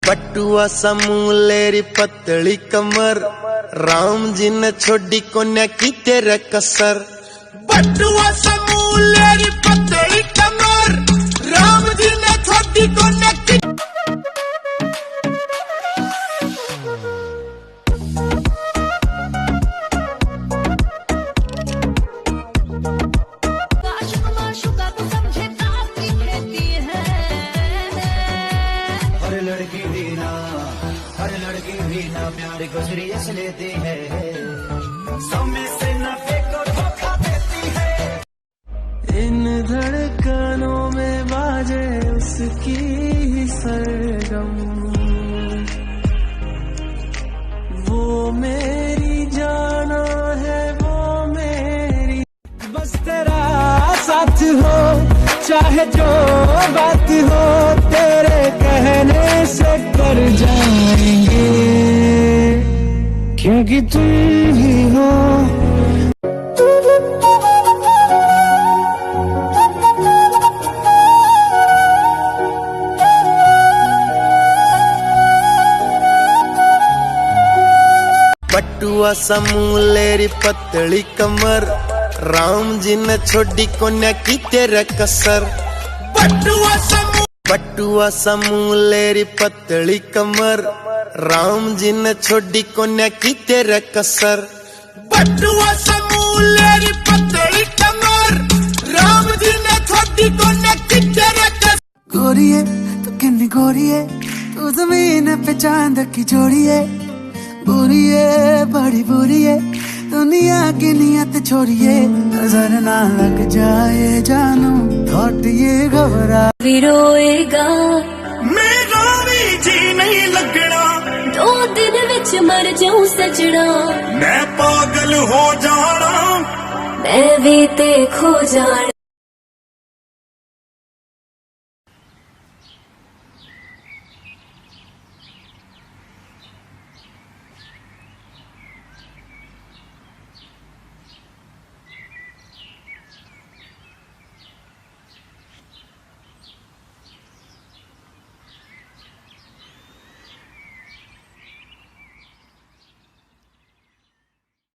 पटुआ समूलेरी पतली कमर, राम जी ने छोड़ी कोन्या की तेरे कसर। पटुआ समूलेरी पतली कमर, राम जी ने छोड़ी कोन्या की। हर लड़की भी ना प्यार को सीरियस लेती है, 100 में से 90 को धोखा देती है। इन धड़कनों में बाजे उसकी ही सरगम, वो मेरी जाना है, वो मेरी। बस तेरा साथ हो, चाहे जो बात हो, तेरे कहने से कर जाएंगे, क्योंकि तुम ही हो। पटुआ समूलेरी पतली कमर, राम जी ने छोड़ी कोन्या की तेरे कसर। पटुआ समूलेरी पतली कमर, राम जी ने छोड़ी कोन्या की तेरे कसर। पटुआ समूलेरी पतली कमर, राम जी ने छोड़ी कोन्या की तेरे कसर। गोरिये तू किन्नी गोरिये, तू जमीन पे चांद की जोड़िये, बुरिये बड़ी बुरिये, दुनिया की नियत छोड़िए, नजर ना लग जाए जानू, थोट ये घबरा भी रोएगा, मेरा भी जी नहीं लगना, 2 दिन विच मर जाऊं सजना, मैं पागल हो जाना, मैं भी ते खो जाना।